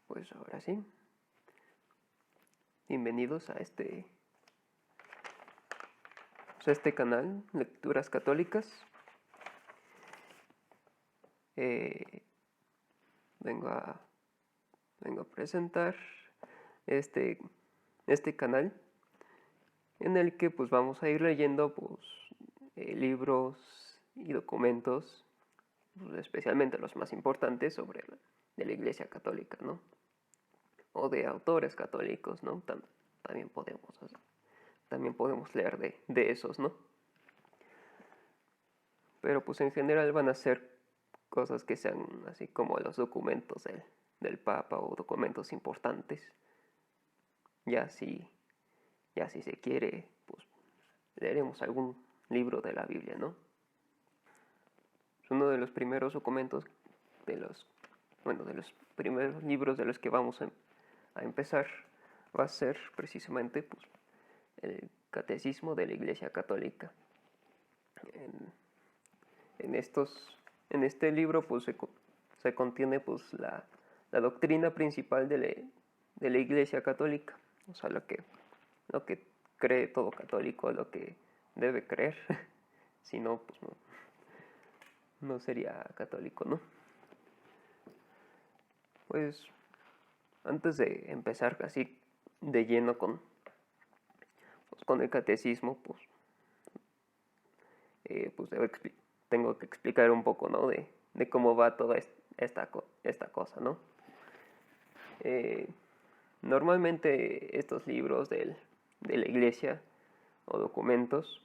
Pues ahora sí, bienvenidos a este canal, Lecturas Católicas. Vengo a presentar este canal en el que pues vamos a ir leyendo libros y documentos, pues, especialmente los más importantes de la Iglesia Católica, ¿no? O de autores católicos, ¿no? También podemos leer de esos, ¿no? Pero pues en general van a ser cosas que sean así como los documentos del Papa o documentos importantes. Ya si se quiere, pues leeremos algún libro de la Biblia, ¿no? Es uno de los primeros documentos de los primeros libros de los que vamos a empezar. Va a ser precisamente pues el Catecismo de la Iglesia Católica. En este libro pues se contiene pues la doctrina principal de la Iglesia Católica, o sea, lo que cree todo católico, lo que debe creer. Si no, pues no sería católico, ¿no? Pues antes de empezar así de lleno con el catecismo, pues tengo que explicar un poco, ¿no? De cómo va toda esta cosa, ¿no? Normalmente estos libros de la iglesia o documentos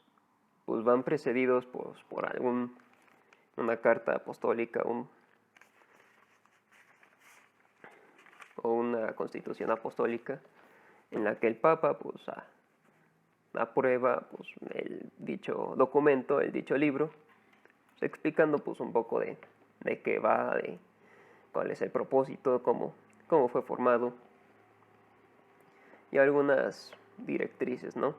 pues van precedidos por una carta apostólica o una constitución apostólica en la que el Papa pues aprueba pues el dicho documento, el dicho libro, pues, explicando pues un poco de qué va, de cuál es el propósito, cómo fue formado y algunas directrices, ¿no?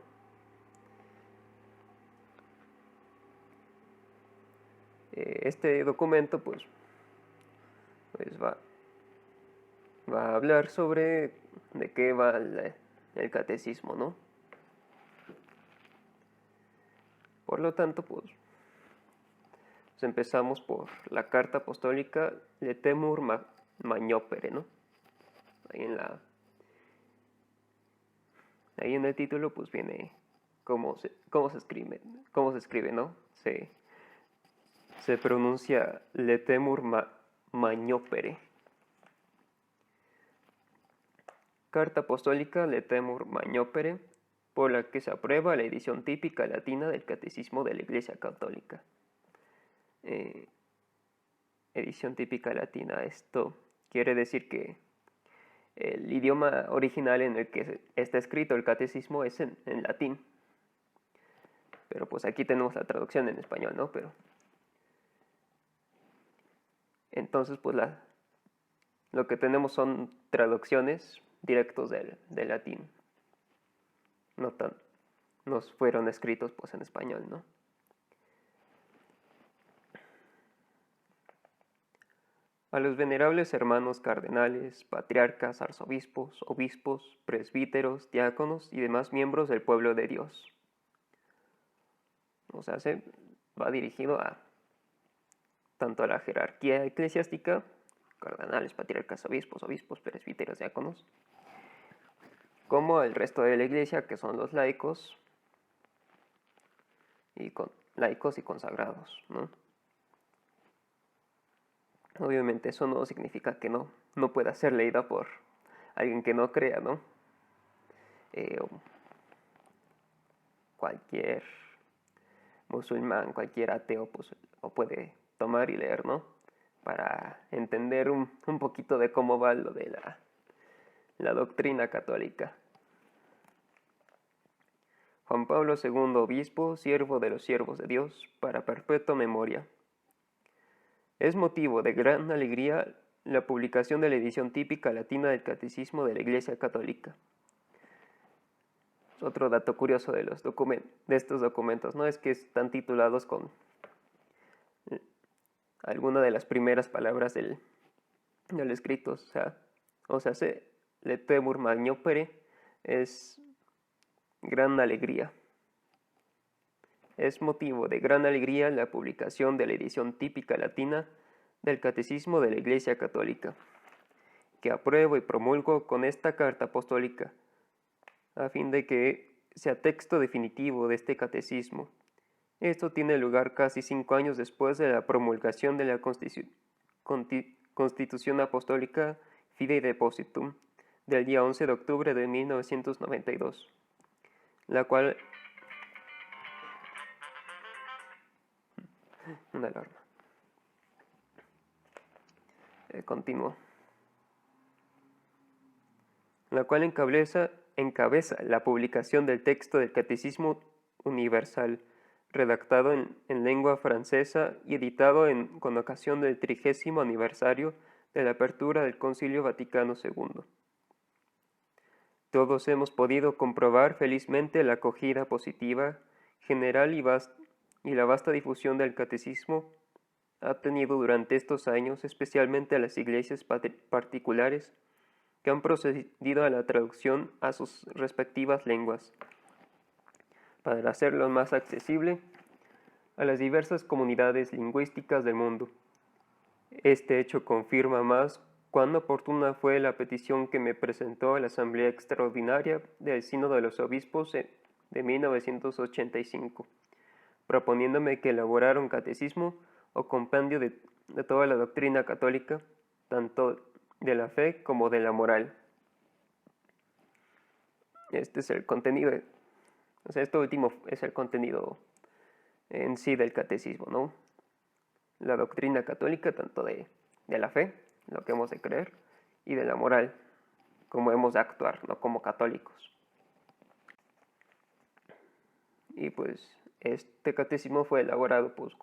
Este documento pues va a hablar sobre de qué va el catecismo, ¿no? Por lo tanto, pues empezamos por la carta apostólica de Temur Magnopere, ¿no? Ahí en el título pues viene cómo se escribe, ¿no? Se pronuncia Letemur Magnopere. Carta apostólica Letemur Magnopere, por la que se aprueba la edición típica latina del Catecismo de la Iglesia Católica. Edición típica latina. Esto quiere decir que el idioma original en el que está escrito el catecismo es en latín. Pero pues aquí tenemos la traducción en español, ¿no? Pero entonces pues lo que tenemos son traducciones directos del latín. Nos fueron escritos pues en español, ¿no? A los venerables hermanos cardenales, patriarcas, arzobispos, obispos, presbíteros, diáconos y demás miembros del pueblo de Dios. O sea, se va dirigido tanto a la jerarquía eclesiástica, cardenales, patriarcas, obispos, presbíteros, diáconos, como al resto de la iglesia, que son los laicos y consagrados, ¿no? Obviamente eso no significa que no pueda ser leída por alguien que no crea, ¿no? Cualquier musulmán, cualquier ateo, pues lo puede tomar y leer, ¿no? Para entender un poquito de cómo va lo de la doctrina católica. Juan Pablo II, obispo, siervo de los siervos de Dios, para perpetua memoria. Es motivo de gran alegría la publicación de la edición típica latina del Catecismo de la Iglesia Católica. Otro dato curioso de estos documentos, ¿no? Es que están titulados con alguna de las primeras palabras del escrito. O sea, O sea, le temur magnopere es gran alegría. Es motivo de gran alegría la publicación de la edición típica latina del Catecismo de la Iglesia Católica, que apruebo y promulgo con esta carta apostólica, a fin de que sea texto definitivo de este catecismo. Esto tiene lugar casi 5 años después de la promulgación de la Constitución Apostólica Fidei Depositum del día 11 de octubre de 1992, la cual... Una alarma. Continúo. La cual encabeza la publicación del texto del Catecismo Universal, redactado en lengua francesa y editado con ocasión del 30º aniversario de la apertura del Concilio Vaticano II. Todos hemos podido comprobar felizmente la acogida positiva, general y la vasta difusión del catecismo ha tenido durante estos años, especialmente a las iglesias particulares que han procedido a la traducción a sus respectivas lenguas, para hacerlo más accesible a las diversas comunidades lingüísticas del mundo. Este hecho confirma más cuán oportuna fue la petición que me presentó a la Asamblea Extraordinaria del Sínodo de los Obispos de 1985, proponiéndome que elaborara un catecismo o compendio de toda la doctrina católica, tanto de la fe como de la moral. Este es el contenido, esto último es el contenido en sí del catecismo, ¿no? La doctrina católica, tanto de la fe, lo que hemos de creer, y de la moral, cómo hemos de actuar, ¿no? Como católicos. Y pues este catecismo fue elaborado pues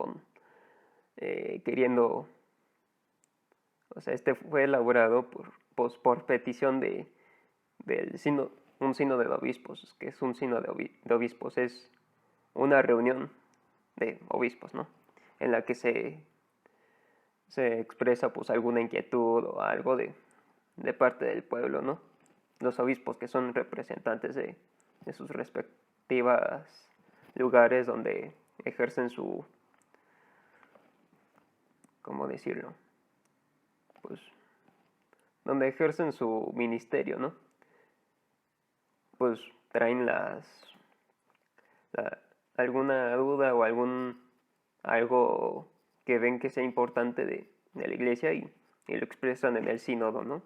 este fue elaborado por petición del un sínodo de obispos, que es un sínodo de obispos, es una reunión de obispos, ¿no? En la que se expresa pues alguna inquietud o algo de parte del pueblo, ¿no? Los obispos, que son representantes de sus respectivas lugares donde ejercen su, ¿cómo decirlo? Pues donde ejercen su ministerio, ¿no? Pues traen alguna duda o algo que ven que sea importante de la iglesia y lo expresan en el sínodo, ¿no?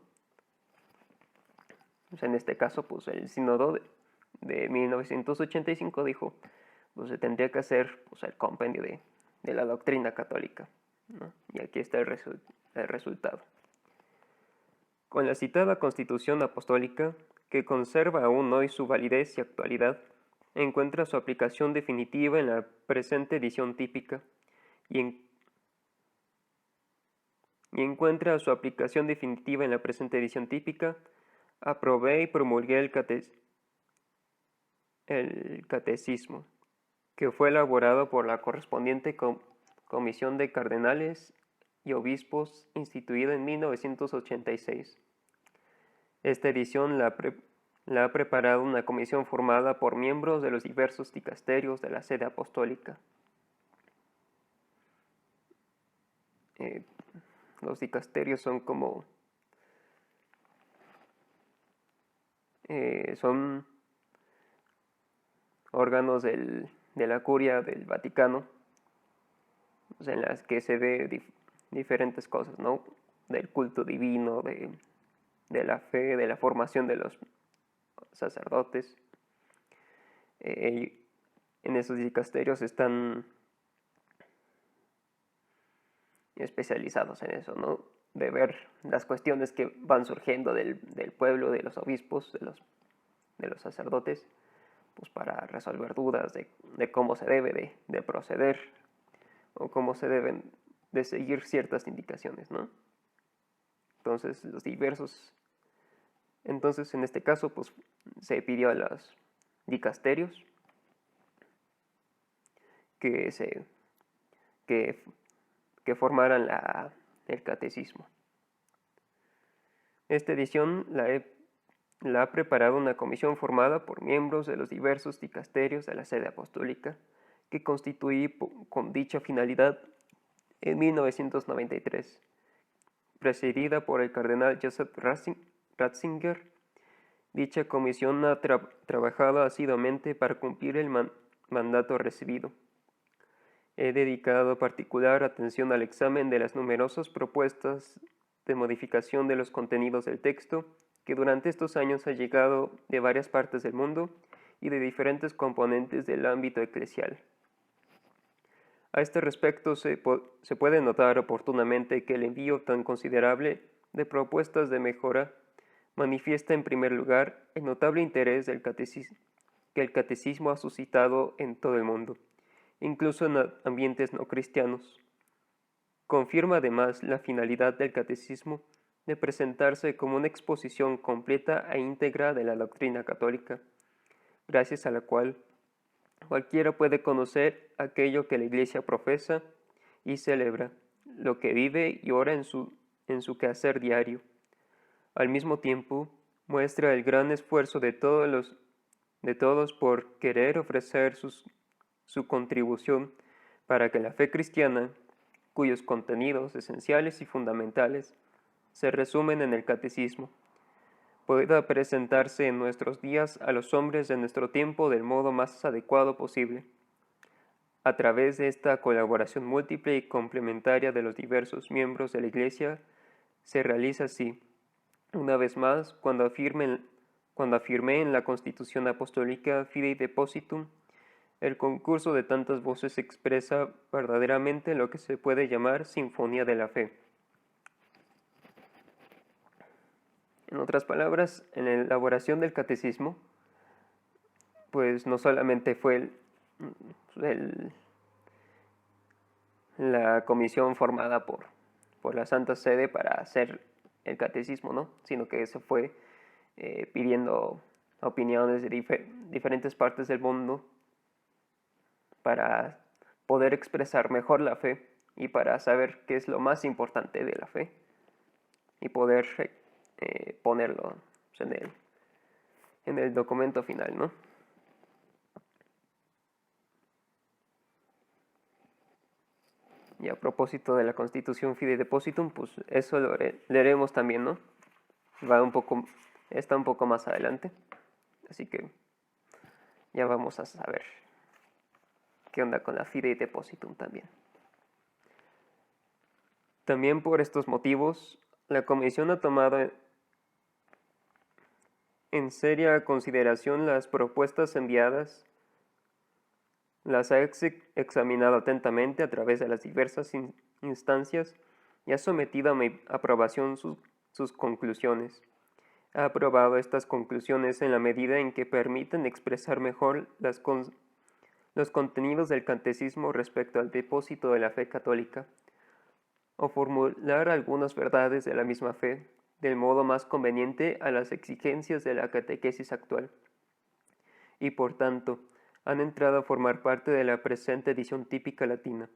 Pues en este caso, pues el sínodo de 1985 dijo, pues se tendría que hacer pues, el compendio de la doctrina católica, ¿no? Y aquí está el resultado. Con la citada Constitución Apostólica, que conserva aún hoy su validez y actualidad, encuentra su aplicación definitiva en la presente edición típica aprobé y promulgué el catecismo, que fue elaborado por la correspondiente Comisión de Cardenales y Obispos instituida en 1986. Esta edición la ha preparado una comisión formada por miembros de los diversos dicasterios de la sede apostólica. Los dicasterios son como... son órganos de la curia del Vaticano, pues, en las que se ve diferentes cosas, ¿no? Del culto divino, de la fe, de la formación de los sacerdotes. En esos dicasterios están especializados en eso, ¿no? De ver las cuestiones que van surgiendo del pueblo, de los obispos, de los sacerdotes, pues para resolver dudas de cómo se debe de proceder o cómo se deben de seguir ciertas indicaciones, ¿no? Entonces, en este caso, pues se pidió a los dicasterios que formaran el catecismo. Esta edición la ha preparado una comisión formada por miembros de los diversos dicasterios de la sede apostólica, que constituí con dicha finalidad en 1993, presidida por el cardenal Joseph Ratzinger. Dicha comisión ha trabajado asiduamente para cumplir el mandato recibido. He dedicado particular atención al examen de las numerosas propuestas de modificación de los contenidos del texto que durante estos años ha llegado de varias partes del mundo y de diferentes componentes del ámbito eclesial. A este respecto, se puede notar oportunamente que el envío tan considerable de propuestas de mejora manifiesta en primer lugar el notable interés que el catecismo ha suscitado en todo el mundo, incluso en ambientes no cristianos. Confirma además la finalidad del catecismo de presentarse como una exposición completa e íntegra de la doctrina católica, gracias a la cual cualquiera puede conocer aquello que la Iglesia profesa y celebra, lo que vive y ora en su quehacer diario. Al mismo tiempo, muestra el gran esfuerzo de todos por querer ofrecer su contribución para que la fe cristiana, cuyos contenidos esenciales y fundamentales se resumen en el catecismo, pueda presentarse en nuestros días a los hombres de nuestro tiempo del modo más adecuado posible. A través de esta colaboración múltiple y complementaria de los diversos miembros de la Iglesia, se realiza así, una vez más, cuando afirmé en la Constitución Apostólica Fidei Depositum, el concurso de tantas voces expresa verdaderamente lo que se puede llamar Sinfonía de la Fe. En otras palabras, en la elaboración del catecismo, pues no solamente fue la comisión formada por la Santa Sede para hacer el catecismo, ¿no? Sino que se fue pidiendo opiniones de diferentes partes del mundo para poder expresar mejor la fe y para saber qué es lo más importante de la fe y poder ponerlo en el documento final, ¿no? Y a propósito de la Constitución Fidei Depositum, pues eso lo leeremos también, ¿no? Está un poco más adelante, así que ya vamos a saber qué onda con la Fidei Depositum también. También por estos motivos, la Comisión ha tomado en seria consideración las propuestas enviadas, las ha examinado atentamente a través de las diversas instancias y ha sometido a mi aprobación sus conclusiones. Ha aprobado estas conclusiones en la medida en que permiten expresar mejor los contenidos del catecismo respecto al depósito de la fe católica, o formular algunas verdades de la misma fe del modo más conveniente a las exigencias de la catequesis actual, y por tanto han entrado a formar parte de la presente edición típica latina.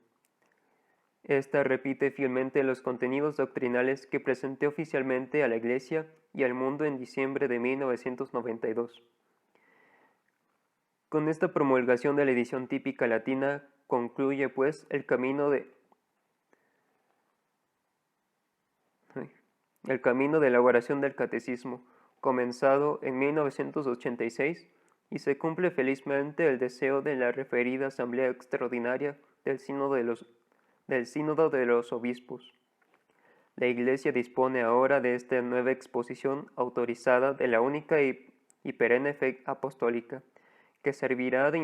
Esta repite fielmente los contenidos doctrinales que presenté oficialmente a la Iglesia y al mundo en diciembre de 1992. Con esta promulgación de la edición típica latina concluye, pues, el camino de elaboración del catecismo, comenzado en 1986, y se cumple felizmente el deseo de la referida Asamblea Extraordinaria del Sínodo de los Obispos. La Iglesia dispone ahora de esta nueva exposición autorizada de la única y perenne fe apostólica, que servirá de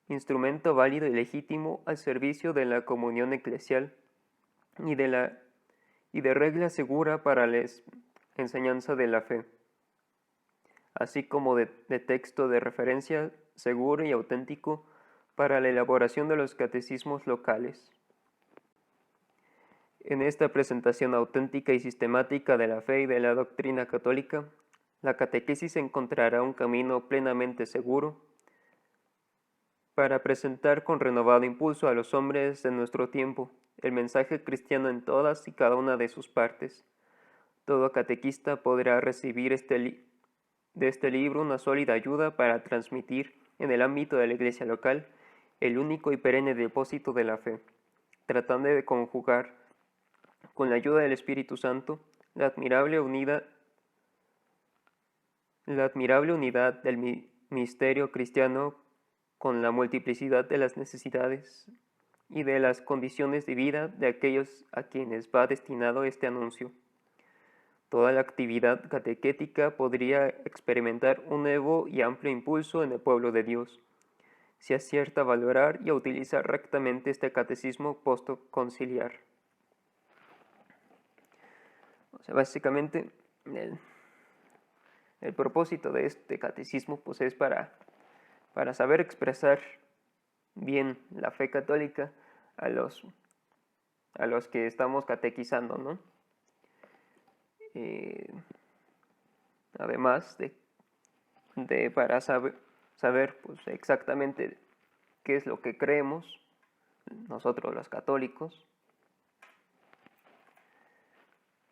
instrumento válido y legítimo al servicio de la comunión eclesial y de regla segura para la enseñanza de la fe, así como de texto de referencia seguro y auténtico para la elaboración de los catecismos locales. En esta presentación auténtica y sistemática de la fe y de la doctrina católica, la catequesis encontrará un camino plenamente seguro para presentar con renovado impulso a los hombres de nuestro tiempo el mensaje cristiano en todas y cada una de sus partes, Todo catequista podrá recibir de este libro una sólida ayuda para transmitir en el ámbito de la Iglesia local el único y perenne depósito de la fe, tratando de conjugar con la ayuda del Espíritu Santo la admirable unidad del misterio cristiano con la multiplicidad de las necesidades y de las condiciones de vida de aquellos a quienes va destinado este anuncio. Toda la actividad catequética podría experimentar un nuevo y amplio impulso en el pueblo de Dios, si acierta a valorar y a utilizar rectamente este catecismo post-conciliar. O sea, básicamente, el propósito de este catecismo pues, es para saber expresar bien la fe católica a los que estamos catequizando, ¿no? Además de para saber pues, exactamente qué es lo que creemos nosotros los católicos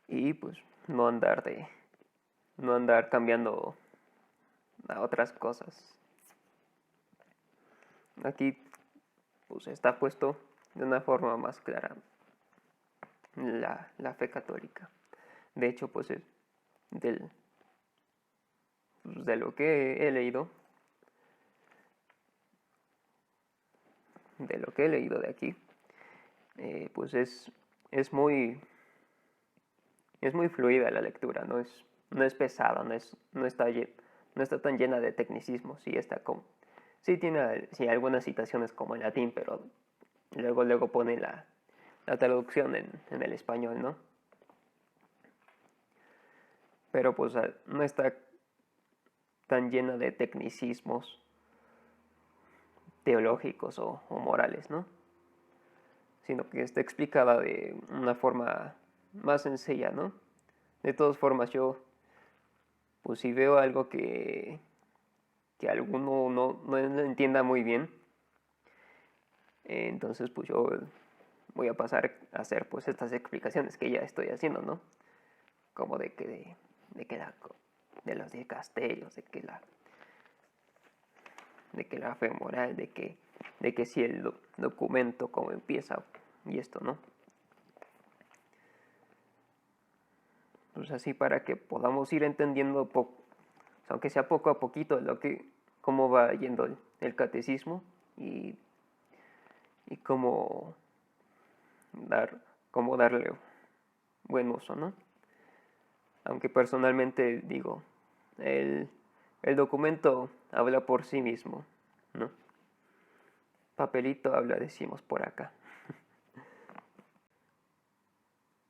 y pues no andar cambiando a otras cosas. Aquí pues está puesto de una forma más clara la fe católica. De hecho, pues de lo que he leído, de aquí, pues es muy fluida la lectura, no es pesada, no está tan llena de tecnicismos, sí tiene algunas citaciones como en latín, pero luego pone la traducción en el español, ¿no? Pero pues no está tan llena de tecnicismos teológicos o morales, ¿no? Sino que está explicada de una forma más sencilla, ¿no? De todas formas, yo, pues si veo algo que alguno no entienda muy bien, entonces pues yo voy a pasar a hacer pues estas explicaciones que ya estoy haciendo, ¿no? Como de los dicasterios, de que la fe moral, de que si el documento como empieza y esto, ¿no? Pues así para que podamos ir entendiendo aunque sea poco a poquito cómo va yendo el catecismo y cómo darle buen uso, ¿no? Aunque personalmente digo, el documento habla por sí mismo, ¿no? Papelito habla, decimos por acá.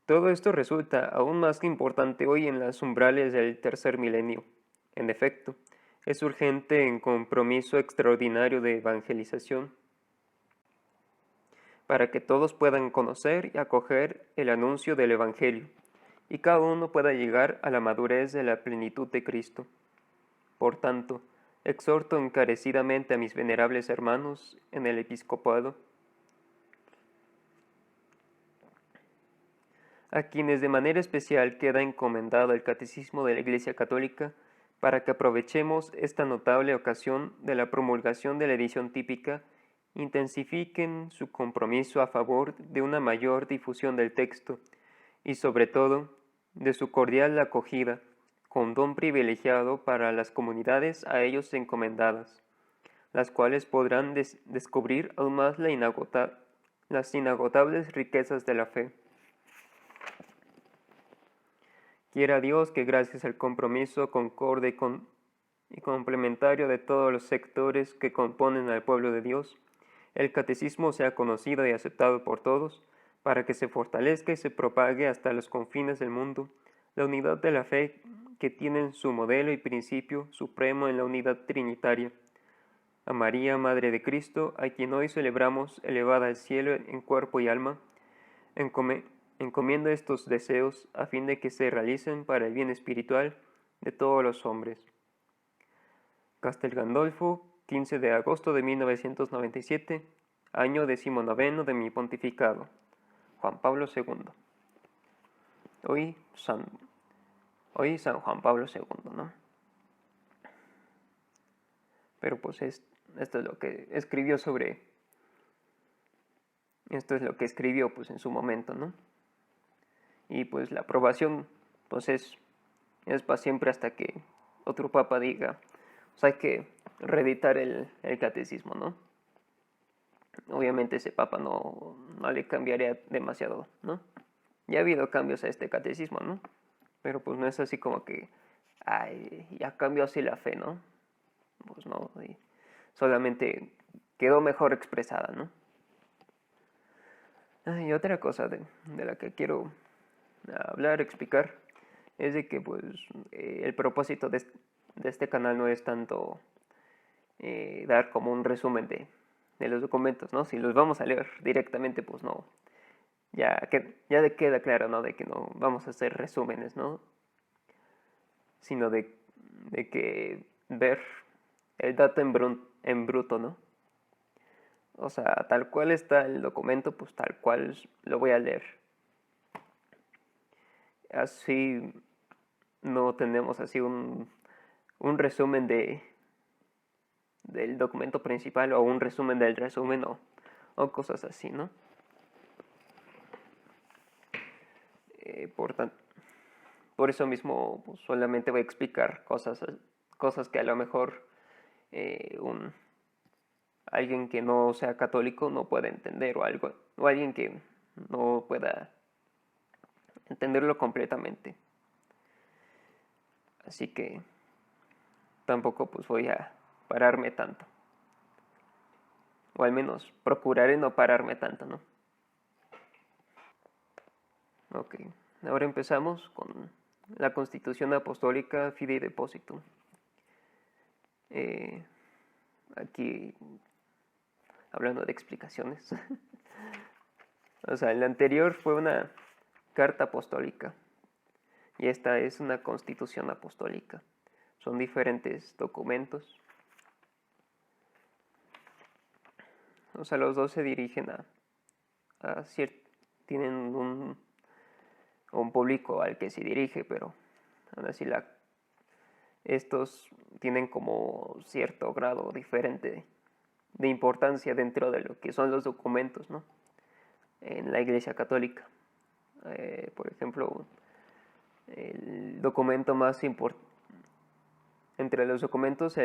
Todo esto resulta aún más importante hoy en las umbrales del tercer milenio. En efecto, es urgente un compromiso extraordinario de evangelización para que todos puedan conocer y acoger el anuncio del Evangelio y cada uno pueda llegar a la madurez de la plenitud de Cristo. Por tanto, exhorto encarecidamente a mis venerables hermanos en el episcopado, a quienes de manera especial queda encomendado el Catecismo de la Iglesia Católica, para que aprovechemos esta notable ocasión de la promulgación de la edición típica, intensifiquen su compromiso a favor de una mayor difusión del texto y sobre todo de su cordial acogida, con don privilegiado para las comunidades a ellos encomendadas, las cuales podrán descubrir aún más las inagotables riquezas de la fe. Quiera Dios que gracias al compromiso concorde y complementario de todos los sectores que componen al pueblo de Dios, el catecismo sea conocido y aceptado por todos, para que se fortalezca y se propague hasta los confines del mundo la unidad de la fe que tiene su modelo y principio supremo en la unidad trinitaria. A María, Madre de Cristo, a quien hoy celebramos elevada al cielo en cuerpo y alma, encomienda estos deseos a fin de que se realicen para el bien espiritual de todos los hombres. Castel Gandolfo, 15 de agosto de 1997, año 19 de mi pontificado. Juan Pablo II. Hoy, Hoy San Juan Pablo II, ¿no? Pero pues esto es lo que escribió esto es lo que escribió pues en su momento, ¿no? Y pues la aprobación pues es para siempre hasta que otro papa diga, pues hay que reeditar el catecismo, ¿no? Obviamente ese papa no le cambiaría demasiado, ¿no? Ya ha habido cambios a este catecismo, ¿no? Pero pues no es así como que, ay, ya cambió así la fe, ¿no? Pues no, solamente quedó mejor expresada, ¿no? Y otra cosa de la que quiero hablar, explicar, es de que pues el propósito de este canal no es tanto dar como un resumen de los documentos, ¿no? Si los vamos a leer directamente, pues no, ya queda claro, ¿no? De que no vamos a hacer resúmenes, ¿no? Sino de que ver el dato en bruto, ¿no? O sea, tal cual está el documento, pues tal cual lo voy a leer. Así no tenemos así un resumen del documento principal o un resumen del resumen o cosas así, ¿no? Por, por eso mismo pues, solamente voy a explicar cosas que a lo mejor alguien que no sea católico no pueda entender o alguien que no pueda entenderlo completamente. Así que tampoco pues voy a pararme tanto. O al menos procuraré no pararme tanto, ¿no? Ok, ahora empezamos con la Constitución Apostólica Fidei Depositum. Aquí, hablando de explicaciones. O sea, el anterior fue una carta apostólica y esta es una constitución apostólica. Son diferentes documentos. O sea, los dos se dirigen tienen un público al que se dirige, pero aún así estos tienen como cierto grado diferente de importancia dentro de lo que son los documentos, ¿no? En la Iglesia Católica. Por ejemplo, el documento más importante, entre los documentos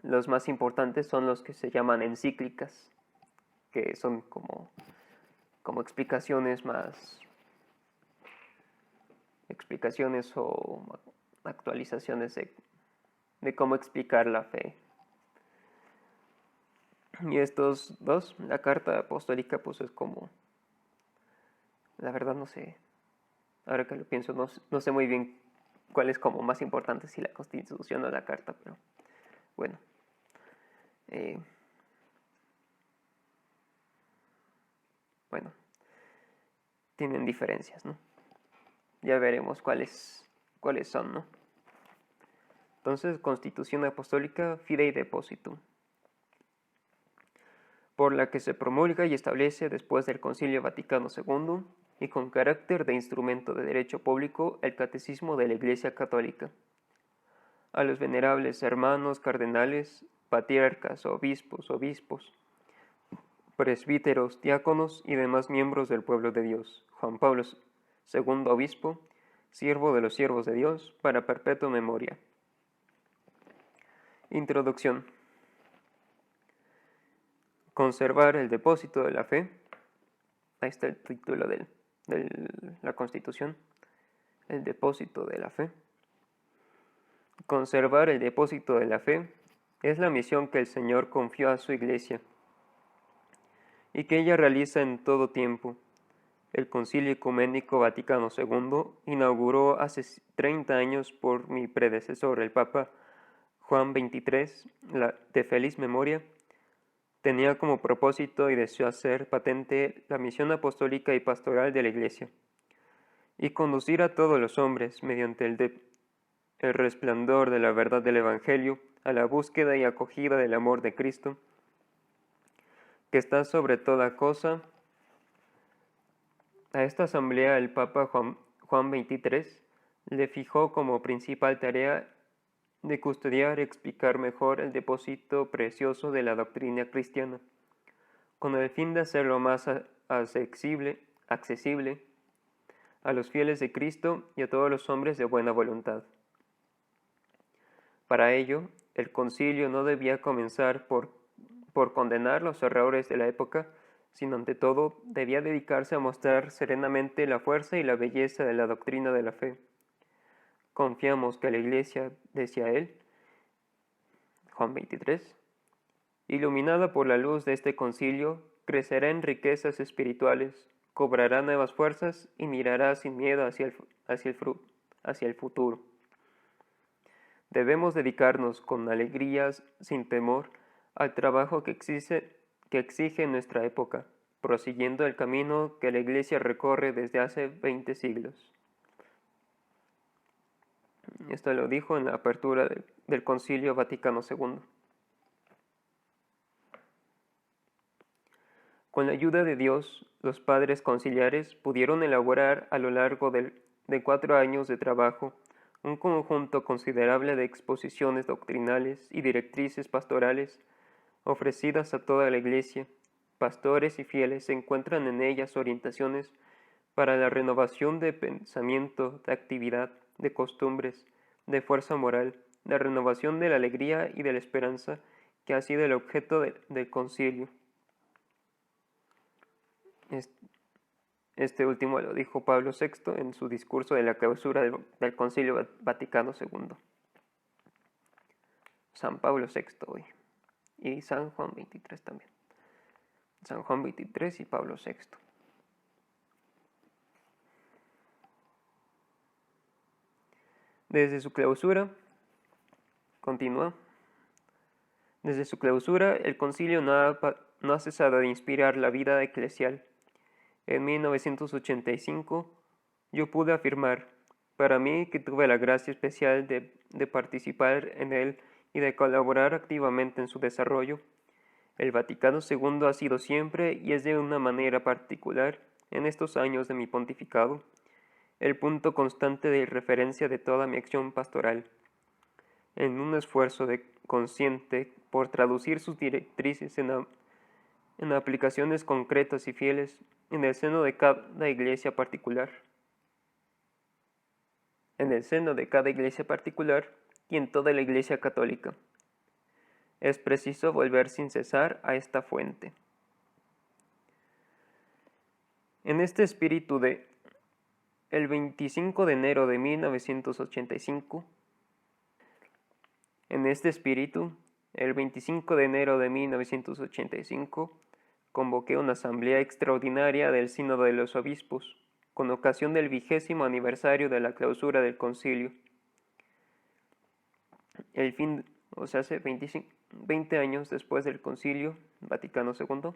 los más importantes son los que se llaman encíclicas, que son como explicaciones o actualizaciones de cómo explicar la fe. Y estos dos, la carta apostólica, pues es como, la verdad no sé, ahora que lo pienso, no sé muy bien cuál es como más importante, si la Constitución o la carta, pero bueno. Bueno, tienen diferencias, ¿no? Ya veremos cuáles son, ¿no? Entonces, Constitución Apostólica Fidei Depositum, por la que se promulga y establece después del Concilio Vaticano II y con carácter de instrumento de derecho público el Catecismo de la Iglesia Católica. A los venerables hermanos cardenales, patriarcas, obispos, presbíteros, diáconos y demás miembros del pueblo de Dios, Juan Pablo II, obispo, siervo de los siervos de Dios, para perpetua memoria. Introducción. Conservar el depósito de la fe. Ahí está el título de la Constitución. El depósito de la fe. Conservar el depósito de la fe es la misión que el Señor confió a su Iglesia y que ella realiza en todo tiempo. El Concilio Ecuménico Vaticano II inauguró hace 30 años por mi predecesor, el Papa Juan XXIII, de feliz memoria, tenía como propósito y deseo hacer patente la misión apostólica y pastoral de la Iglesia, y conducir a todos los hombres, mediante el resplandor de la verdad del Evangelio, a la búsqueda y acogida del amor de Cristo, que está sobre toda cosa. A esta asamblea el Papa Juan XXIII le fijó como principal tarea de custodiar y explicar mejor el depósito precioso de la doctrina cristiana, con el fin de hacerlo más accesible a los fieles de Cristo y a todos los hombres de buena voluntad. Para ello, el concilio no debía comenzar por condenar los errores de la época, sino ante todo debía dedicarse a mostrar serenamente la fuerza y la belleza de la doctrina de la fe. Confiamos que la Iglesia, decía él, Juan 23, iluminada por la luz de este concilio, crecerá en riquezas espirituales, cobrará nuevas fuerzas y mirará sin miedo hacia el futuro. Debemos dedicarnos con alegrías, sin temor, al trabajo que exige nuestra época, prosiguiendo el camino que la Iglesia recorre desde hace 20 siglos. Esto lo dijo en la apertura del Concilio Vaticano II. Con la ayuda de Dios, los padres conciliares pudieron elaborar a lo largo de 4 años de trabajo un conjunto considerable de exposiciones doctrinales y directrices pastorales ofrecidas a toda la Iglesia. Pastores y fieles encuentran en ellas orientaciones para la renovación de pensamiento, de actividad, de costumbres, de fuerza moral, de renovación de la alegría y de la esperanza, que ha sido el objeto del concilio. Este último lo dijo Pablo VI en su discurso de la clausura del Concilio Vaticano II. San Pablo VI hoy. Y San Juan 23 también. San Juan 23 y Pablo VI. Desde su clausura, continúa, desde su clausura el concilio no ha cesado de inspirar la vida eclesial. En 1985 yo pude afirmar, para mí que tuve la gracia especial de participar en él y de colaborar activamente en su desarrollo, el Vaticano II ha sido siempre y es de una manera particular, en estos años de mi pontificado, el punto constante de referencia de toda mi acción pastoral. En un esfuerzo consciente por traducir sus directrices en aplicaciones concretas y fieles en el seno de cada iglesia particular. En el seno de cada iglesia particular y en toda la Iglesia católica. Es preciso volver sin cesar a esta fuente. En este espíritu el 25 de enero de 1985, convoqué una asamblea extraordinaria del Sínodo de los Obispos, con ocasión del 20º aniversario de la clausura del concilio. Hace 20 años después del Concilio Vaticano II,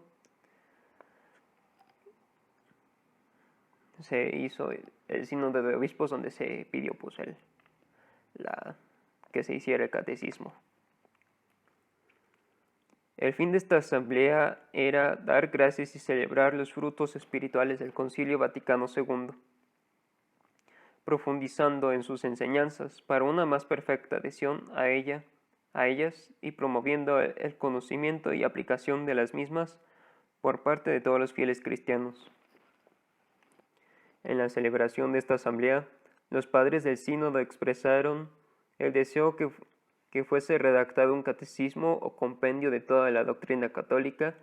se hizo el Sínodo de Obispos, donde se pidió que se hiciera el catecismo. El fin de esta asamblea era dar gracias y celebrar los frutos espirituales del Concilio Vaticano II, profundizando en sus enseñanzas para una más perfecta adhesión a ellas y promoviendo el conocimiento y aplicación de las mismas por parte de todos los fieles cristianos. En la celebración de esta asamblea, los padres del sínodo expresaron el deseo que fuese redactado un catecismo o compendio de toda la doctrina católica,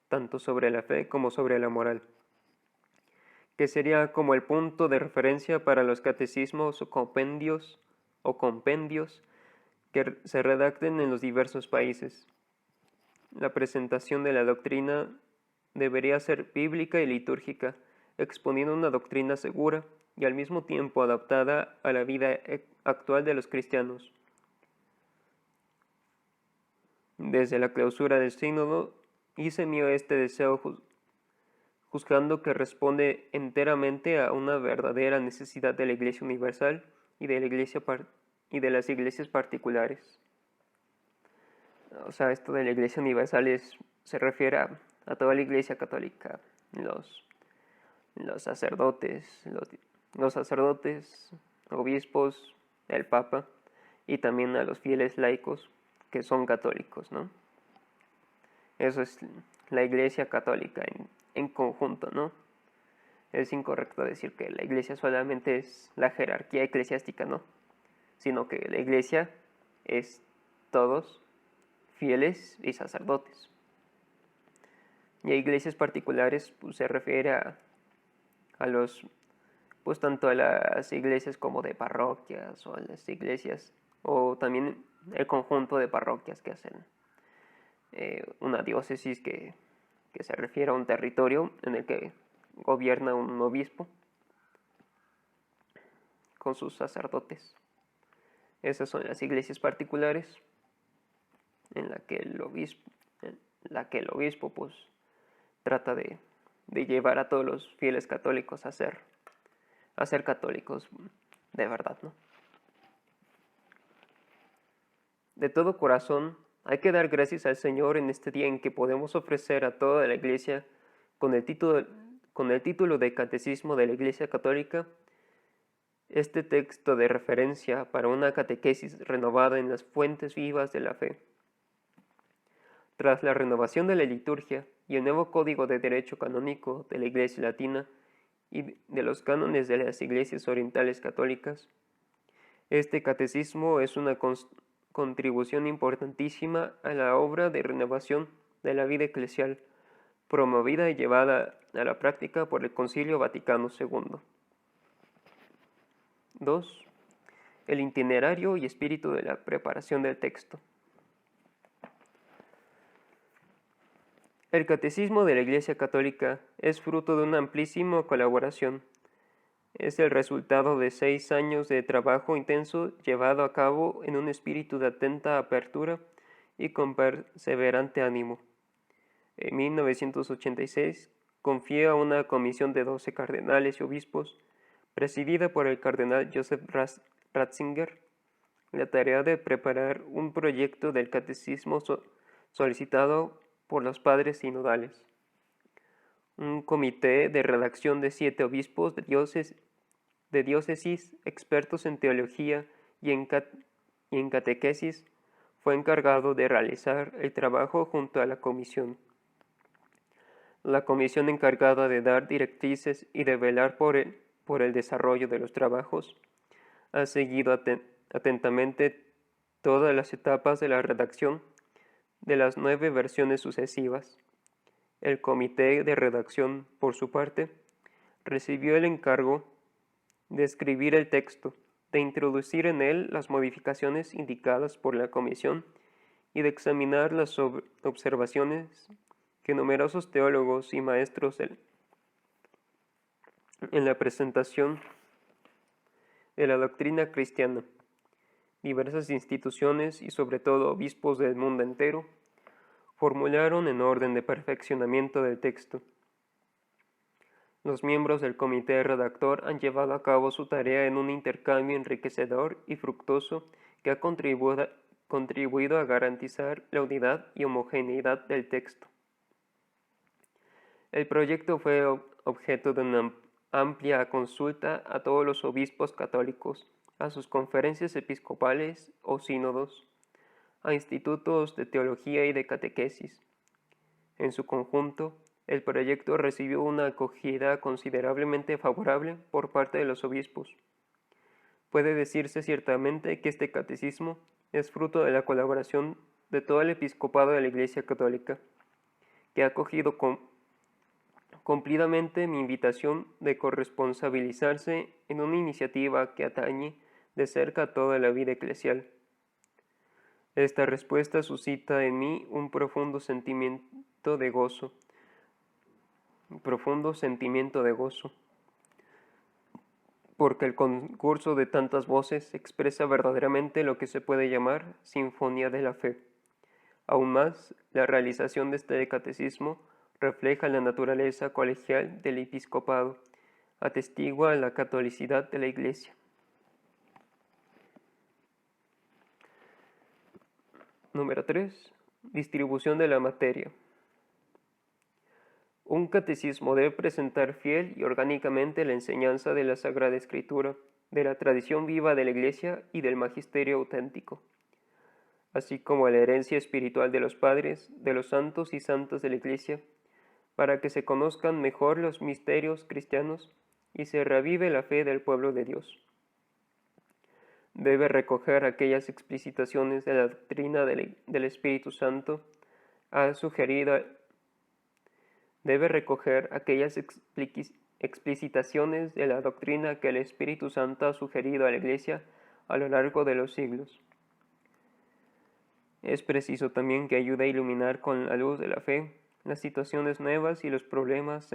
tanto sobre la fe como sobre la moral, que sería como el punto de referencia para los catecismos o compendios que se redacten en los diversos países. La presentación de la doctrina debería ser bíblica y litúrgica, exponiendo una doctrina segura y al mismo tiempo adaptada a la vida actual de los cristianos. Desde la clausura del sínodo hice mío este deseo, juzgando que responde enteramente a una verdadera necesidad de la Iglesia universal y de las iglesias particulares. O sea, esto de la Iglesia universal se refiere a toda la Iglesia católica, los sacerdotes, obispos, el Papa y también a los fieles laicos que son católicos, ¿no? Eso es la Iglesia católica en conjunto, ¿no? Es incorrecto decir que la Iglesia solamente es la jerarquía eclesiástica, ¿no? Sino que la Iglesia es todos fieles y sacerdotes. Y a iglesias particulares pues, se refiere a los, pues tanto a las iglesias como de parroquias o a las iglesias, o también el conjunto de parroquias que hacen una diócesis que se refiere a un territorio en el que gobierna un obispo con sus sacerdotes. Esas son las iglesias particulares en la que el obispo pues trata de llevar a todos los fieles católicos a ser católicos de verdad, ¿no? De todo corazón, hay que dar gracias al Señor en este día en que podemos ofrecer a toda la Iglesia con el título de Catecismo de la Iglesia Católica este texto de referencia para una catequesis renovada en las fuentes vivas de la fe. Tras la renovación de la liturgia y el nuevo código de derecho canónico de la Iglesia Latina y de los cánones de las iglesias orientales católicas, este catecismo es una contribución importantísima a la obra de renovación de la vida eclesial, promovida y llevada a la práctica por el Concilio Vaticano II. 2. El itinerario y espíritu de la preparación del texto. El Catecismo de la Iglesia Católica es fruto de una amplísima colaboración. Es el resultado de 6 años de trabajo intenso llevado a cabo en un espíritu de atenta apertura y con perseverante ánimo. En 1986 confié a una comisión de 12 cardenales y obispos, presidida por el cardenal Joseph Ratzinger, la tarea de preparar un proyecto del catecismo solicitado por los padres sinodales. Un comité de redacción de 7 obispos de diócesis, expertos en teología y en catequesis, fue encargado de realizar el trabajo junto a la comisión. La comisión encargada de dar directrices y de velar por el desarrollo de los trabajos ha seguido atentamente todas las etapas de la redacción de las 9 versiones sucesivas. El comité de redacción, por su parte, recibió el encargo de escribir el texto, de introducir en él las modificaciones indicadas por la comisión y de examinar las observaciones que numerosos teólogos y maestros en la presentación de la doctrina cristiana, diversas instituciones y sobre todo obispos del mundo entero, formularon en orden de perfeccionamiento del texto. Los miembros del comité redactor han llevado a cabo su tarea en un intercambio enriquecedor y fructuoso que ha contribuido a garantizar la unidad y homogeneidad del texto. El proyecto fue objeto de una amplia consulta a todos los obispos católicos, a sus conferencias episcopales o sínodos, a institutos de teología y de catequesis. En su conjunto, el proyecto recibió una acogida considerablemente favorable por parte de los obispos. Puede decirse ciertamente que este catecismo es fruto de la colaboración de todo el episcopado de la Iglesia Católica, que ha acogido cumplidamente mi invitación de corresponsabilizarse en una iniciativa que atañe de cerca a toda la vida eclesial. Esta respuesta suscita en mí un profundo sentimiento de gozo, porque el concurso de tantas voces expresa verdaderamente lo que se puede llamar sinfonía de la fe. Aún más, la realización de este catecismo refleja la naturaleza colegial del episcopado, atestigua la catolicidad de la Iglesia. Número 3. Distribución de la materia. Un catecismo debe presentar fiel y orgánicamente la enseñanza de la Sagrada Escritura, de la tradición viva de la Iglesia y del magisterio auténtico, así como la herencia espiritual de los padres, de los santos y santas de la Iglesia, para que se conozcan mejor los misterios cristianos y se reavive la fe del pueblo de Dios. Debe recoger aquellas explicitaciones de la doctrina del Espíritu Santo ha sugerido. Debe recoger aquellas explicitaciones de la doctrina que el Espíritu Santo ha sugerido a la Iglesia a lo largo de los siglos. Es preciso también que ayude a iluminar con la luz de la fe las situaciones nuevas y los problemas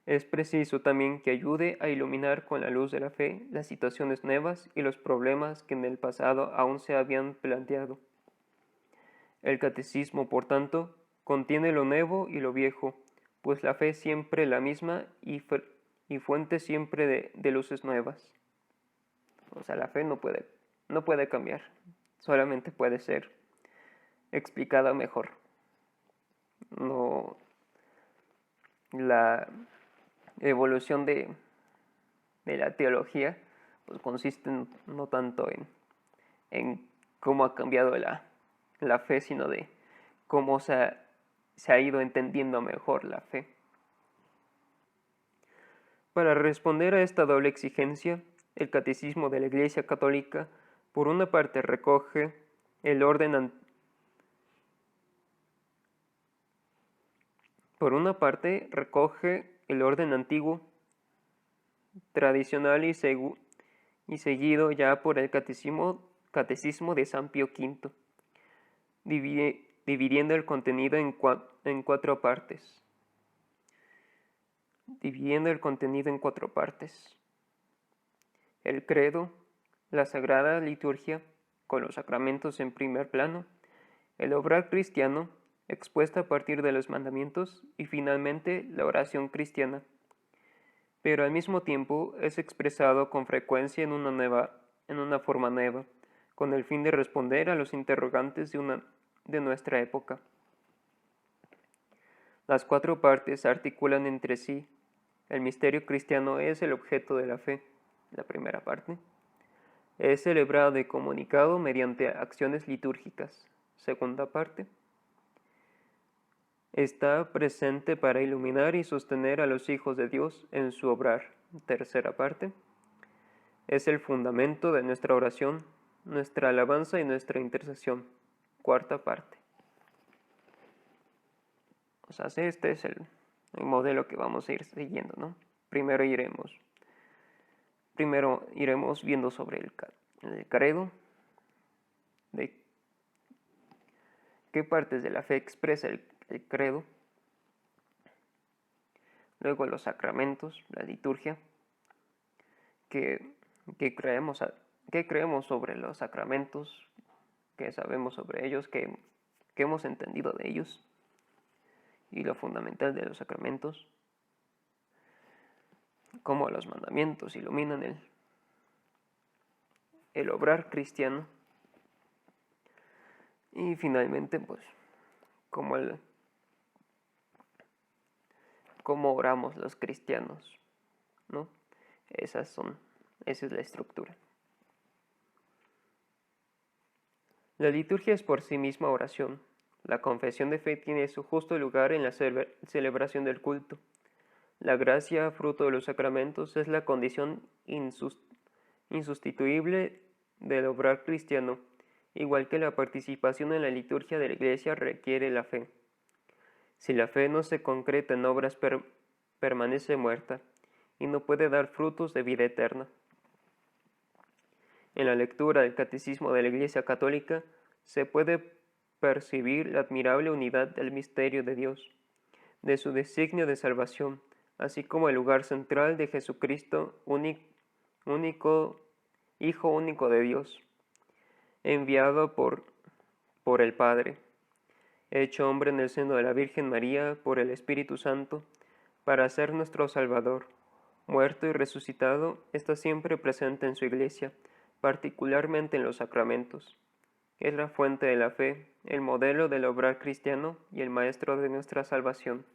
Es preciso también que ayude a iluminar con la luz de la fe las situaciones nuevas y los problemas que en el pasado aún se habían planteado. El catecismo, por tanto, contiene lo nuevo y lo viejo, pues la fe es siempre la misma y fuente siempre de luces nuevas. O sea, la fe no puede cambiar, solamente puede ser explicada mejor. No, la evolución de la teología pues consiste no tanto en cómo ha cambiado la fe, sino de cómo se ha ido entendiendo mejor la fe. Para responder a esta doble exigencia, el Catecismo de la Iglesia Católica, por una parte, recoge el orden antiguo, tradicional y seguido ya por el Catecismo de San Pío V, dividiendo el contenido en cuatro partes. El credo, la sagrada liturgia, con los sacramentos en primer plano, el obrar cristiano, expuesta a partir de los mandamientos, y finalmente la oración cristiana. Pero al mismo tiempo es expresado con frecuencia en una forma nueva, con el fin de responder a los interrogantes de nuestra época. Las cuatro partes se articulan entre sí. El misterio cristiano es el objeto de la fe, la primera parte. Es celebrado y comunicado mediante acciones litúrgicas, segunda parte. Está presente para iluminar y sostener a los hijos de Dios en su obrar, tercera parte. Es el fundamento de nuestra oración, nuestra alabanza y nuestra intercesión, cuarta parte. O sea, este es el modelo que vamos a ir siguiendo, ¿no? Primero iremos viendo sobre el credo, de qué partes de la fe expresa el credo, luego los sacramentos, la liturgia, qué creemos sobre los sacramentos, qué sabemos sobre ellos, qué hemos entendido de ellos, y lo fundamental de los sacramentos, cómo los mandamientos iluminan el obrar cristiano, y finalmente pues cómo oramos los cristianos, ¿no? Esa es la estructura. La liturgia es por sí misma oración. La confesión de fe tiene su justo lugar en la celebración del culto. La gracia, fruto de los sacramentos, es la condición insustituible del obrar cristiano, igual que la participación en la liturgia de la Iglesia requiere la fe. Si la fe no se concreta en obras, permanece muerta y no puede dar frutos de vida eterna. En la lectura del Catecismo de la Iglesia Católica se puede percibir la admirable unidad del misterio de Dios, de su designio de salvación, así como el lugar central de Jesucristo, Hijo único de Dios, enviado por el Padre, hecho hombre en el seno de la Virgen María por el Espíritu Santo, para ser nuestro Salvador. Muerto y resucitado, está siempre presente en su Iglesia, particularmente en los sacramentos. Es la fuente de la fe, el modelo del obrar cristiano y el maestro de nuestra salvación.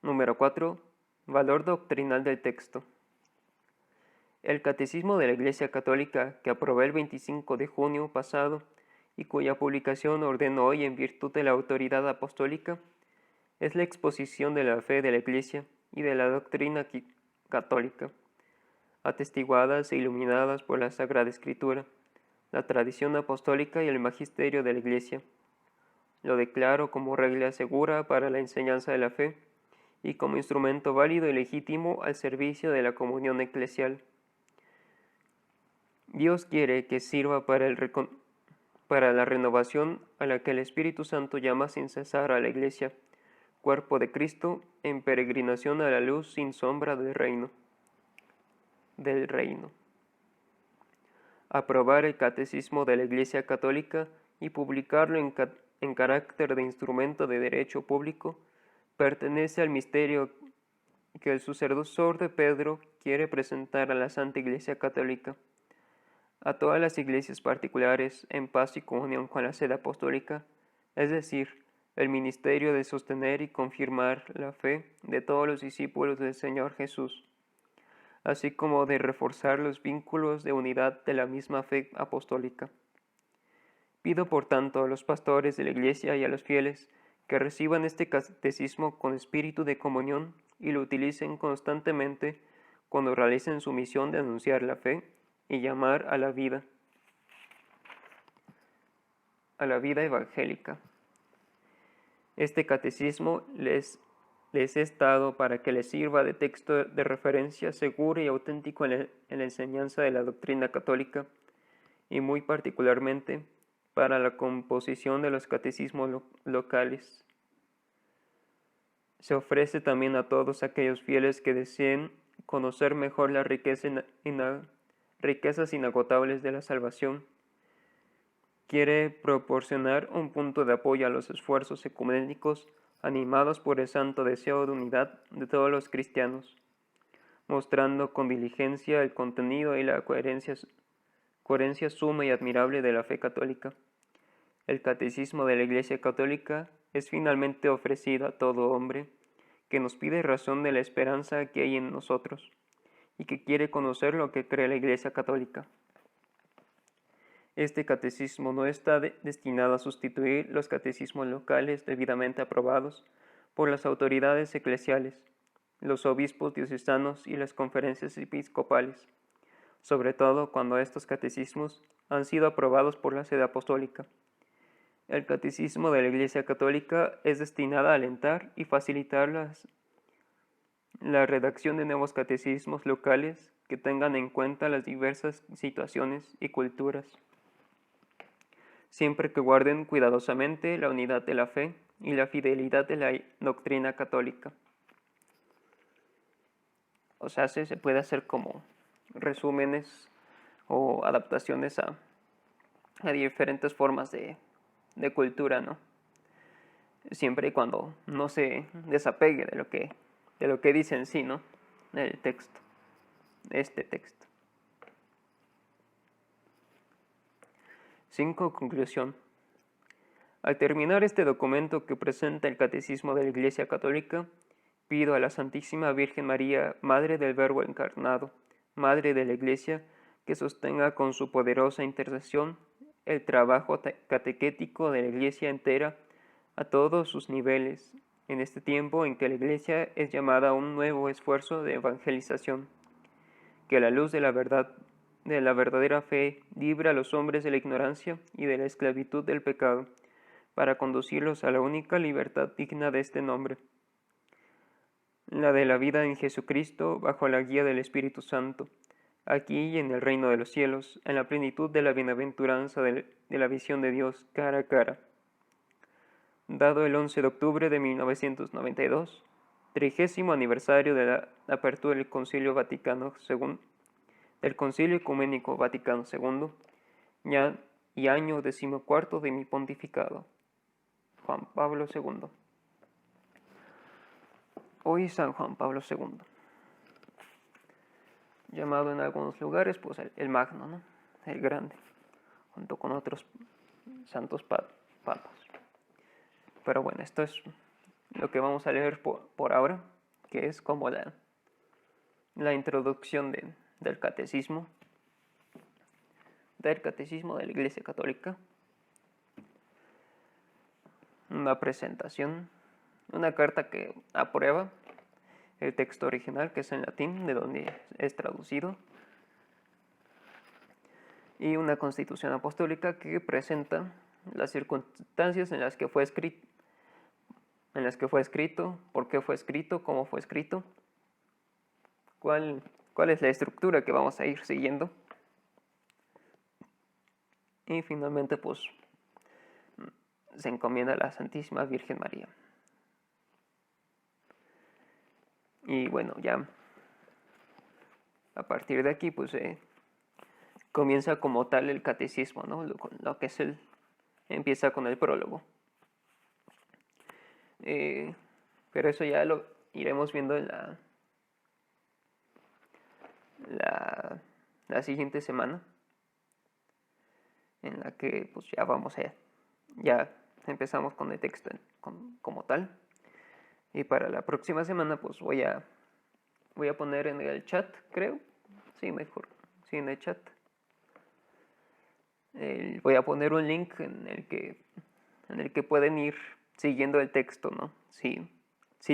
Número 4. Valor doctrinal del texto. El Catecismo de la Iglesia Católica, que aprobé el 25 de junio pasado y cuya publicación ordeno hoy en virtud de la autoridad apostólica, es la exposición de la fe de la Iglesia y de la doctrina católica, atestiguadas e iluminadas por la Sagrada Escritura, la tradición apostólica y el magisterio de la Iglesia. Lo declaro como regla segura para la enseñanza de la fe y como instrumento válido y legítimo al servicio de la comunión eclesial. Dios quiere que sirva para la renovación a la que el Espíritu Santo llama sin cesar a la Iglesia, cuerpo de Cristo, en peregrinación a la luz sin sombra del reino. Aprobar el Catecismo de la Iglesia Católica y publicarlo en carácter de instrumento de derecho público pertenece al misterio que el sucesor de Pedro quiere presentar a la Santa Iglesia Católica, a todas las iglesias particulares en paz y comunión con la sede apostólica, es decir, el ministerio de sostener y confirmar la fe de todos los discípulos del Señor Jesús, así como de reforzar los vínculos de unidad de la misma fe apostólica. Pido por tanto a los pastores de la Iglesia y a los fieles que reciban este catecismo con espíritu de comunión y lo utilicen constantemente cuando realicen su misión de anunciar la fe y llamar a la vida evangélica. Este catecismo les es dado para que les sirva de texto de referencia seguro y auténtico en la enseñanza de la doctrina católica y muy particularmente para la composición de los catecismos locales. Se ofrece también a todos aquellos fieles que deseen conocer mejor las riquezas inagotables de la salvación. Quiere proporcionar un punto de apoyo a los esfuerzos ecuménicos animados por el santo deseo de unidad de todos los cristianos, mostrando con diligencia el contenido y la coherencia suma y admirable de la fe católica. El Catecismo de la Iglesia Católica es finalmente ofrecido a todo hombre que nos pide razón de la esperanza que hay en nosotros y que quiere conocer lo que cree la Iglesia Católica. Este catecismo no está destinado a sustituir los catecismos locales debidamente aprobados por las autoridades eclesiales, los obispos diocesanos y las conferencias episcopales, sobre todo cuando estos catecismos han sido aprobados por la sede apostólica. El Catecismo de la Iglesia Católica es destinado a alentar y facilitar la redacción de nuevos catecismos locales que tengan en cuenta las diversas situaciones y culturas, siempre que guarden cuidadosamente la unidad de la fe y la fidelidad de la doctrina católica. O sea, se puede hacer como resúmenes o adaptaciones a diferentes formas de cultura, ¿no? Siempre y cuando no se desapegue de lo que dice en sí, ¿no? El texto, este texto. 5. Conclusión. Al terminar este documento que presenta el Catecismo de la Iglesia Católica, pido a la Santísima Virgen María, Madre del Verbo encarnado, Madre de la Iglesia, que sostenga con su poderosa intercesión el trabajo catequético de la Iglesia entera a todos sus niveles, en este tiempo en que la Iglesia es llamada a un nuevo esfuerzo de evangelización. Que la luz de la verdadera fe libre a los hombres de la ignorancia y de la esclavitud del pecado, para conducirlos a la única libertad digna de este nombre, la de la vida en Jesucristo bajo la guía del Espíritu Santo, aquí y en el reino de los cielos, en la plenitud de la bienaventuranza de la visión de Dios cara a cara. Dado el 11 de octubre de 1992, 30º aniversario de la apertura del Concilio Vaticano II, del Concilio Ecuménico Vaticano II, y año 14 de mi pontificado. Juan Pablo II. Hoy San Juan Pablo II, llamado en algunos lugares pues el Magno, ¿no? El Grande, junto con otros santos papas. Pero bueno, esto es lo que vamos a leer por ahora, que es como la introducción del catecismo de la Iglesia Católica, una presentación, una carta que aprueba el texto original, que es en latín, de donde es traducido, y una constitución apostólica que presenta las circunstancias en las que fue escrito, por qué fue escrito, cómo fue escrito, cuál es la estructura que vamos a ir siguiendo, y finalmente pues se encomienda a la Santísima Virgen María. Y bueno, ya a partir de aquí pues comienza como tal el catecismo, ¿no? Lo que es empieza con el prólogo. Pero eso ya lo iremos viendo en la siguiente semana, en la que pues ya empezamos con el texto como tal. Y para la próxima semana pues voy a poner en el chat, creo. Sí, mejor. Sí, en el chat. Voy a poner un link en el que pueden ir siguiendo el texto, ¿no? Si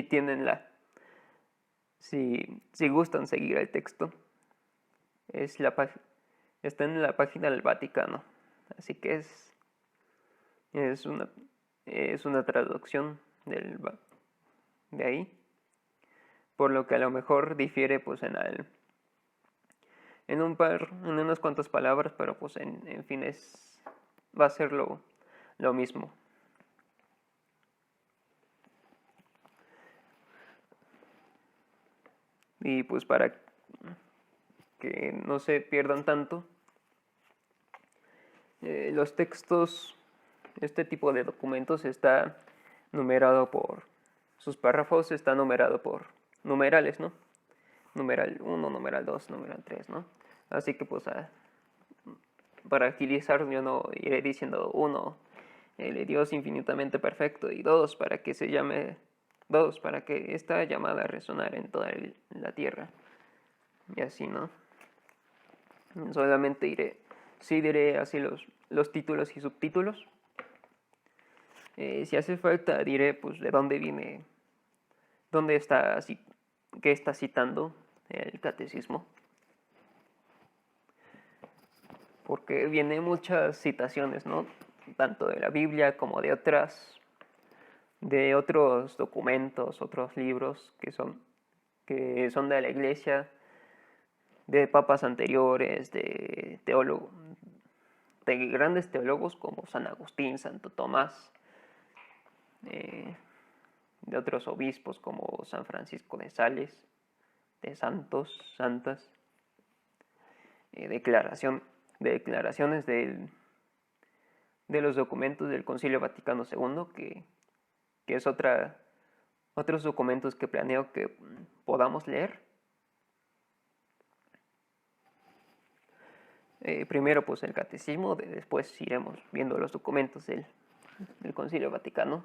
tienen si gustan seguir el texto. Está en la página del Vaticano. Así que es una traducción de ahí. Por lo que a lo mejor difiere pues en unas cuantas palabras, pero pues en fin va a ser lo mismo. Y pues para que no se pierdan tanto, los textos, este tipo de documentos está numerado por sus párrafos, está numerado por numerales, ¿no? Numeral 1, numeral 2, numeral 3, ¿no? Así que pues para agilizar yo no iré diciendo 1, el Dios infinitamente perfecto, y 2, para que se llame 2, para que esta llamada a resonar en toda la tierra. Y así, ¿no? Solamente diré así los títulos y subtítulos. Si hace falta diré pues de dónde viene, dónde está, qué está citando el catecismo. Porque viene muchas citaciones, ¿no? Tanto de la Biblia como de otros documentos, otros libros que son de la Iglesia, de papas anteriores, de grandes teólogos como San Agustín, Santo Tomás, de otros obispos como San Francisco de Sales, de santas, declaraciones de los documentos del Concilio Vaticano II, que es otros documentos que planeo que podamos leer. Primero pues el catecismo, después iremos viendo los documentos del Concilio Vaticano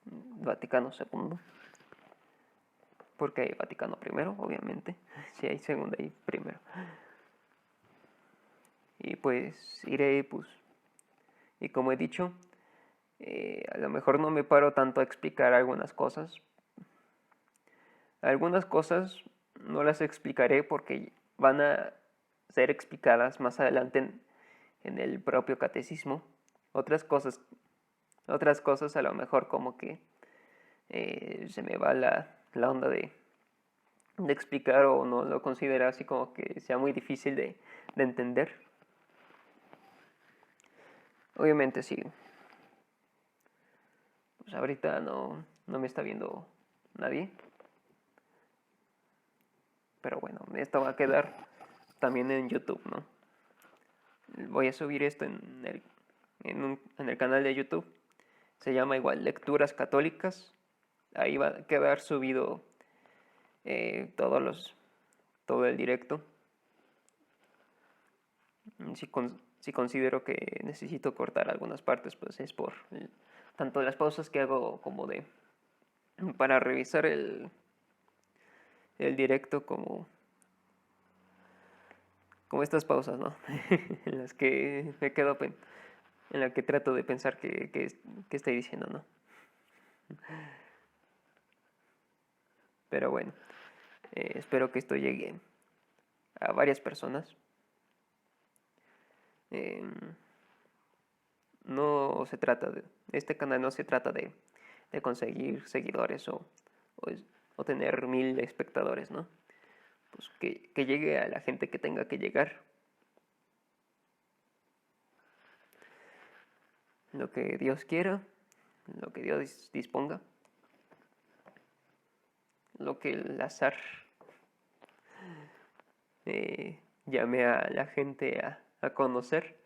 II, porque hay Vaticano I, obviamente, si hay segundo hay primero. Y pues iré, pues, y como he dicho, a lo mejor no me paro tanto a explicar algunas cosas. Algunas cosas no las explicaré porque van a ser explicadas más adelante en el propio catecismo. Otras cosas a lo mejor como que se me va la onda de explicar, o no lo considero así como que sea muy difícil de entender. Obviamente sí. Pues ahorita no me está viendo nadie. Pero bueno, esto va a quedar también en YouTube, ¿no? Voy a subir esto en el canal de YouTube. Se llama igual Lecturas Católicas. Ahí va a quedar subido todo el directo. Si considero que necesito cortar algunas partes, pues es tanto las pausas que hago como para revisar el directo como estas pausas, ¿no? En las que me quedo, en la que trato de pensar qué estoy diciendo, ¿no? Pero bueno, espero que esto llegue a varias personas. Em, no se trata este canal no se trata de conseguir seguidores o, o tener 1000 espectadores, ¿no? Pues que llegue a la gente que tenga que llegar. Lo que Dios quiera, lo que Dios disponga, lo que el azar llame a la gente a conocer.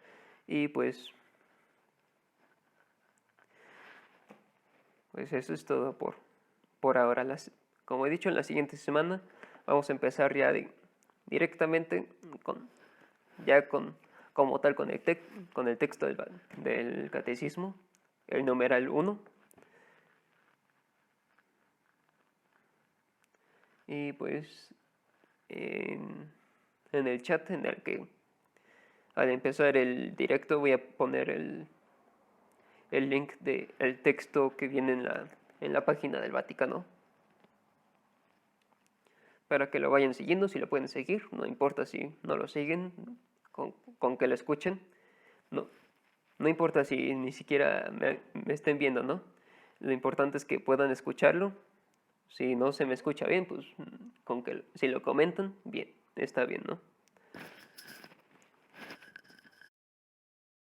Y pues eso es todo por ahora. Como he dicho, en la siguiente semana vamos a empezar ya directamente como tal con el texto del catecismo, el numeral 1. Y pues en el chat en el que al empezar el directo voy a poner el link del texto que viene en la página del Vaticano, para que lo vayan siguiendo. Si lo pueden seguir, no importa si no lo siguen, con que lo escuchen. No, no importa si ni siquiera me estén viendo, ¿no? Lo importante es que puedan escucharlo. Si no se me escucha bien, pues con que si lo comentan, bien, está bien, ¿no?